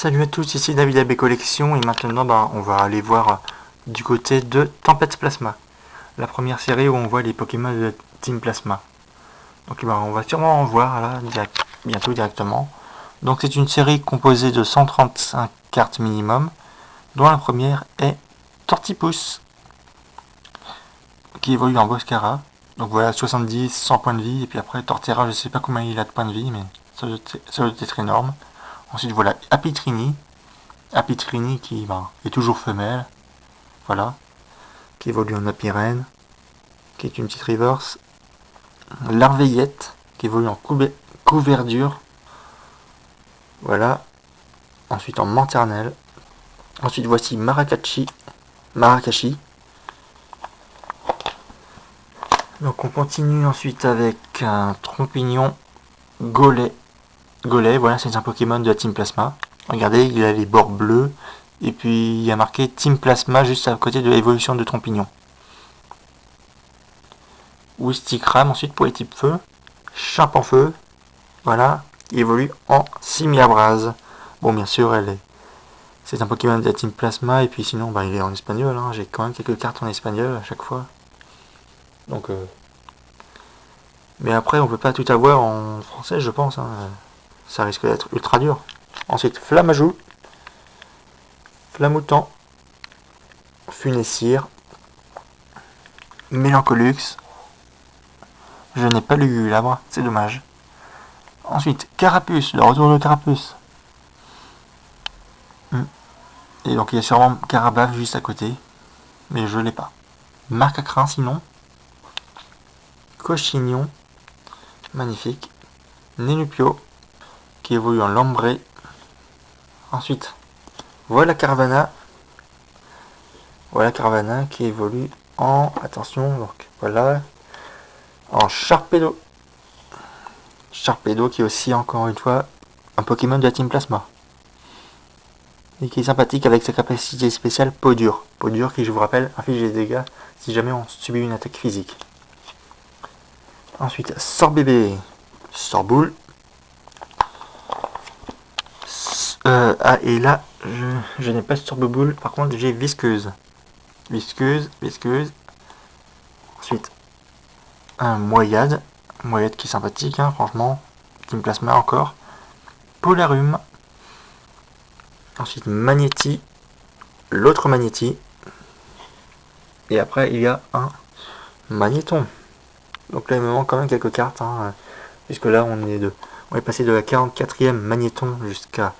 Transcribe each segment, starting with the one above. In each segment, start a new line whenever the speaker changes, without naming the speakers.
Salut à tous, ici David AB Collection et maintenant on va aller voir du côté de Tempête Plasma. La première série où on voit les Pokémon de Team Plasma. Donc on va sûrement en voir là bientôt directement. Donc c'est une série composée de 135 cartes minimum, dont la première est Tortipousse, qui évolue en Boscara. Donc voilà, 70, 100 points de vie, et puis après Torterra, je sais pas combien il a de points de vie, mais ça doit être énorme. Ensuite voilà, Apitrini qui est toujours femelle, voilà, qui évolue en Apirène, qui est une petite reverse. Larveillette, qui évolue en Couverdure, voilà. Ensuite en Manternelle. Ensuite voici Marakashi. Donc on continue ensuite avec un Trompignon Golay. Voilà, c'est un Pokémon de la Team Plasma. Regardez, il a les bords bleus. Et puis il y a marqué Team Plasma juste à côté de l'évolution de Trompignon. Wistikram ensuite pour les types feu. Feu, voilà, il évolue en Simiabras. Bon, bien sûr, c'est un Pokémon de la Team Plasma, et puis sinon, il est en espagnol, hein. J'ai quand même quelques cartes en espagnol à chaque fois. Donc, mais après, on peut pas tout avoir en français, je pense, hein. Ça risque d'être ultra dur. Ensuite, Flamajou, Flamoutant, Funessire, Mélancolux. Je n'ai pas lu l'arbre, c'est dommage. Ensuite, Carapuce, le retour de Carapuce. Et donc il y a sûrement Carabave juste à côté, mais je l'ai pas. Marcacrin sinon. Cochignon, magnifique. Nenupio, qui évolue en Lambré. Ensuite, voilà Caravana qui évolue en, attention, donc voilà, en Sharpedo. Sharpedo qui est aussi encore une fois un Pokémon de la Team Plasma. Et qui est sympathique avec sa capacité spéciale Peau dure. Peau dure qui, je vous rappelle, inflige des dégâts si jamais on subit une attaque physique. Ensuite, Sorbébé, Sorboule. Et là, je n'ai pas Sorboule, par contre j'ai Visqueuse. Visqueuse. Ensuite, un Moyade qui est sympathique, hein, franchement. Team Plasma encore. Polarum. Ensuite, Magnéti. L'autre Magnéti. Et après, il y a un Magnéton. Donc là, il me manque quand même quelques cartes, hein, puisque là, on est passé de la 44e Magnéton jusqu'à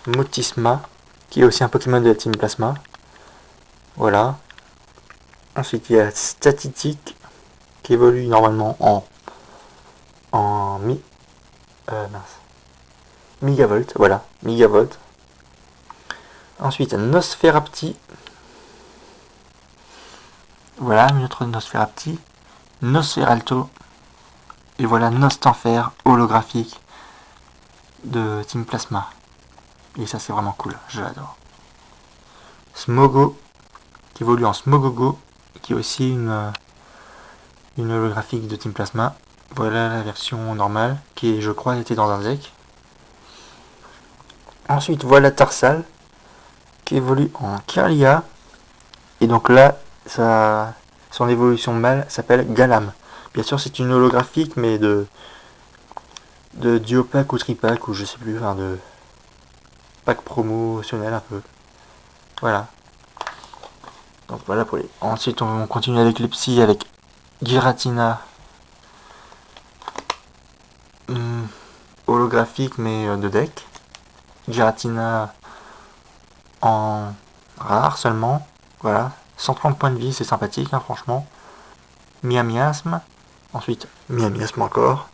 Motisma, qui est aussi un Pokémon de la Team Plasma. Voilà. Ensuite, il y a Statitique, qui évolue normalement en Migavolt. Voilà, Migavolt. Ensuite, Nosferapti. Voilà, une autre Nosferapti. Nosferalto. Et voilà, Nostanfer holographique de Team Plasma. Et ça, c'est vraiment cool, je l'adore. Smogo, qui évolue en Smogogo, qui est aussi une holographique de Team Plasma. Voilà la version normale, qui, je crois, était dans un deck. Ensuite, voilà Tarsal, qui évolue en Kirlia. Et donc là, son évolution mâle s'appelle Galam. Bien sûr, c'est une holographique, mais de duopack ou tripack, ou je sais plus, enfin de pack promotionnel un peu. Voilà. Donc voilà pour les. Ensuite, on continue avec les psys, avec Giratina. Holographique, mais de deck. Giratina en rare seulement. Voilà. 130 points de vie, c'est sympathique, hein, franchement. Miasme. Ensuite, Miasme encore.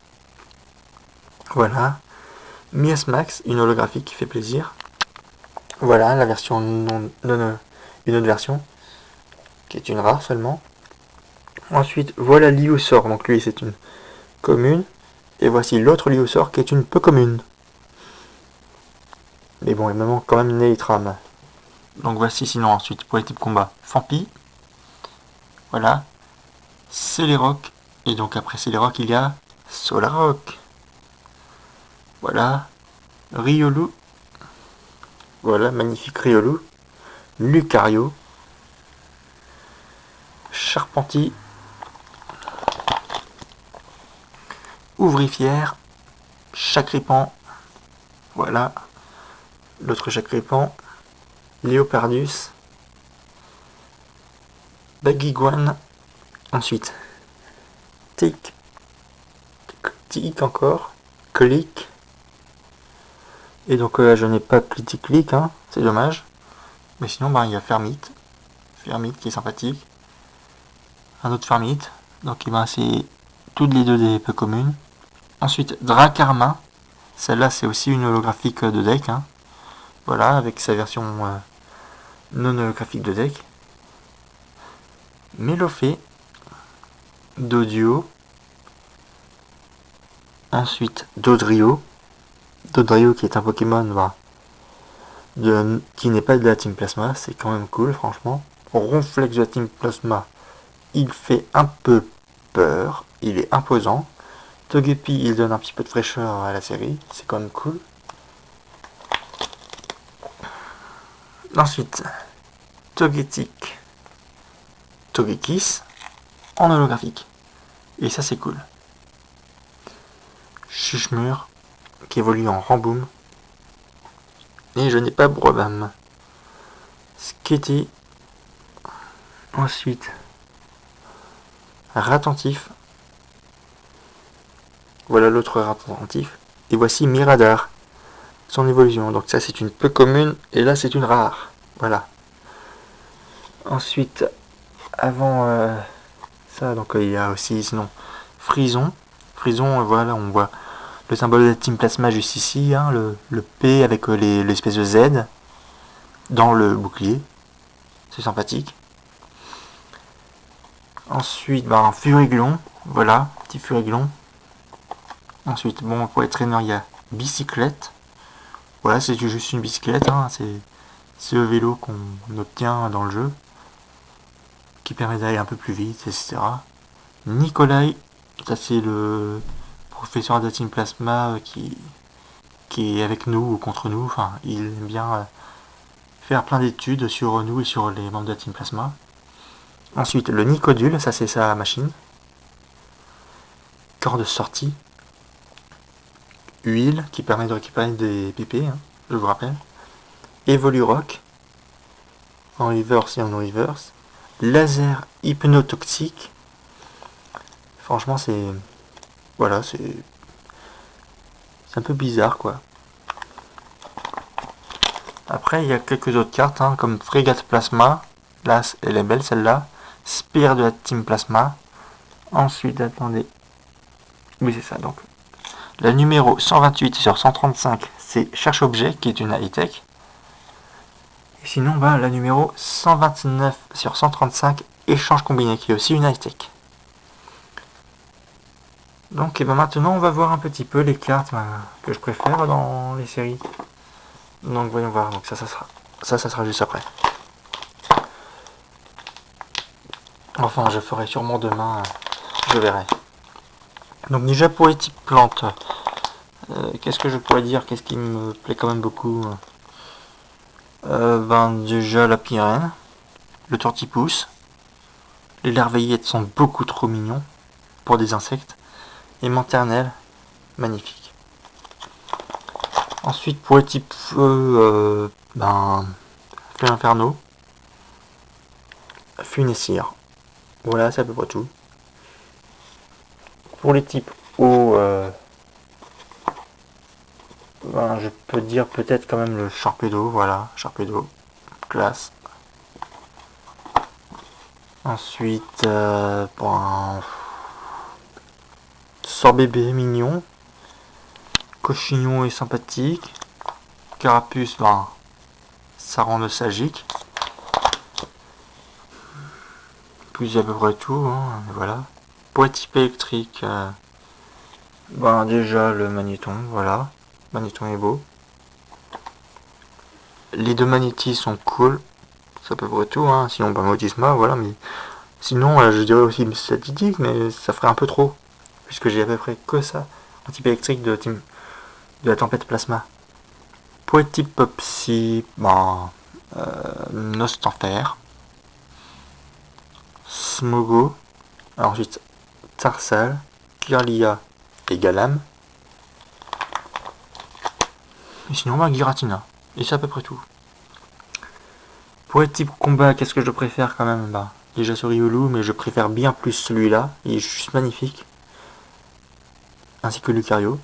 Voilà. Miasmax, une holographique qui fait plaisir. Voilà, la version une autre version, qui est une rare seulement. Ensuite, voilà Liousor, donc lui c'est une commune. Et voici l'autre Liousor qui est une peu commune. Mais bon, il me manque quand même Neitram. Donc voici sinon ensuite pour les types combat, Fampi. Voilà. Celeroc. Et donc après Celeroc, il y a Solaroc. Voilà. Riolu. Voilà, magnifique Riolu. Lucario. Charpentier. Ouvrifière. Chagripan. Voilà. L'autre Chagripan. Léopardus. Baguiguane. Ensuite. Tic. Tic encore. Clic. Et donc je n'ai pas clic, hein, c'est dommage. Mais sinon, il y a Fermite. Fermite qui est sympathique. Un autre Fermite. Donc c'est toutes les deux des peu communes. Ensuite, Dracarmin. Celle-là, c'est aussi une holographique de deck. Hein. Voilà, avec sa version non holographique de deck. Mélofée. Doduo. Ensuite, Dodrio. Dodrio qui est un Pokémon qui n'est pas de la Team Plasma, c'est quand même cool franchement. Ronflex de la Team Plasma, il fait un peu peur, il est imposant. Togepi, il donne un petit peu de fraîcheur à la série, c'est quand même cool. Ensuite, Togetic, Togekiss en holographique. Et ça c'est cool. Chuchmur, qui évolue en Ramboom. Et je n'ai pas Brobam. Sketty. Ensuite, Ratentif. Voilà l'autre Ratentif. Et voici Miradar. Son évolution. Donc ça c'est une peu commune. Et là c'est une rare. Voilà. Ensuite, avant ça, donc il y a aussi sinon Frison. Frison, voilà, on voit le symbole de la Team Plasma juste ici, hein, le P avec l'espèce de Z dans le bouclier. C'est sympathique. Ensuite, un Furiglon. Voilà, petit Furiglon. Ensuite, pour les traîneurs, il y a Bicyclette. Voilà, c'est juste une bicyclette. Hein, c'est le vélo qu'on obtient dans le jeu. Qui permet d'aller un peu plus vite, etc. Nikolai. Ça, c'est le professeur de la Team Plasma qui est avec nous ou contre nous. Enfin, il aime bien faire plein d'études sur nous et sur les membres de la Team Plasma. Ensuite, le Nicodule, ça c'est sa machine. Corps de sortie. Huile, qui permet de récupérer des PP, hein, je vous rappelle. Evolurock, en reverse et en reverse. Laser hypnotoxique. Franchement, c'est... Voilà, c'est un peu bizarre, quoi. Après, il y a quelques autres cartes, hein, comme Frégate Plasma. Là, elle est belle, celle-là. Spire de la Team Plasma. Ensuite, attendez. Oui, c'est ça, donc. La numéro 128 sur 135, c'est Cherche Objet, qui est une high-tech. Et sinon, la numéro 129 sur 135, Échange Combiné, qui est aussi une high-tech. Donc, maintenant, on va voir un petit peu les cartes que je préfère dans les séries. Donc, voyons voir. Donc, ça sera juste après. Enfin, je ferai sûrement demain, je verrai. Donc déjà pour les types plantes, qu'est-ce que je pourrais dire? Qu'est-ce qui me plaît quand même beaucoup? Déjà la pyrène, le tortipousse, les larveillettes sont beaucoup trop mignons pour des insectes, et Manternelle, magnifique. Ensuite pour les types feu, Feu Inferno, Funessire. Voilà, c'est à peu près tout. Pour les types eau, je peux dire peut-être quand même le Sharpedo, voilà, Sharpedo, classe. Ensuite, Sorbébé, mignon. Cochignon est sympathique. Carapuce, ça rend nostalgique. Puis à peu près tout, hein, voilà. Pour les types électriques, déjà le magnéton, voilà. Magnéton est beau. Les deux magnétis sont cool. C'est à peu près tout, hein. Sinon, Motisma, voilà. Mais sinon, je dirais aussi statistique, mais ça ferait un peu trop. Puisque j'ai à peu près que ça. Un type électrique de la tempête plasma. Pour les types Psy, ben, Nostanfer, Smogo, ensuite Tarsal, Kirlia et Galam. Et sinon, ben, Giratina. Et c'est à peu près tout. Pour les types combat, qu'est-ce que je préfère quand même? Bah, déjà ce Riolu, mais je préfère bien plus celui-là. Il est juste magnifique. Ainsi que Lucario.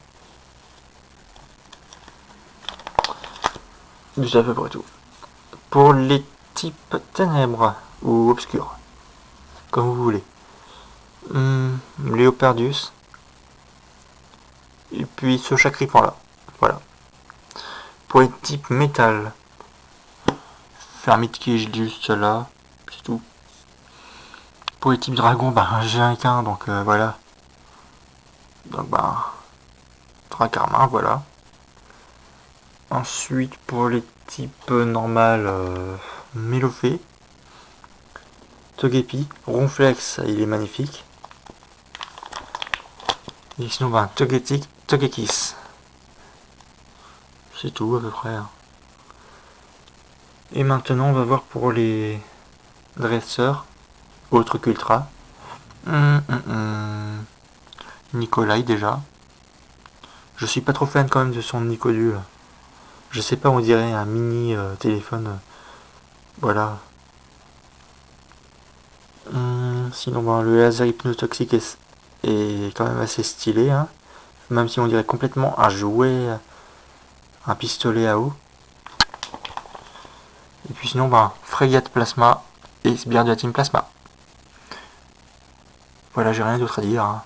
C'est à peu près tout. Pour les types ténèbres ou obscurs, comme vous voulez. Léopardus. Et puis ce chacripant là. Voilà. Pour les types métal, Fermite qui est juste là. C'est tout. Pour les types dragon, bah j'ai un qu'un, donc voilà. Donc bah Dracarmin, voilà. Ensuite pour les types normal, Mélofée, Togepi, Ronflex, il est magnifique. Et sinon bah Togetic, Togekiss. C'est tout à peu près. Et maintenant on va voir pour les dresseurs, autres qu'Ultra. Nikolai déjà. Je suis pas trop fan quand même de son Nicodule. Je sais pas, on dirait un mini téléphone. Voilà. Sinon, ben, le laser hypnotoxique est quand même assez stylé. Hein. Même si on dirait complètement un jouet, un pistolet à eau. Et puis sinon, ben, Frégate Plasma et Sbirdiatine Plasma. Voilà, j'ai rien d'autre à dire. Hein.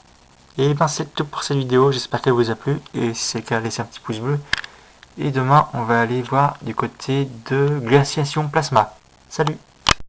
Et ben c'est tout pour cette vidéo, j'espère qu'elle vous a plu. Et si c'est le cas, laissez un petit pouce bleu. Et demain, on va aller voir du côté de Glaciation Plasma. Salut!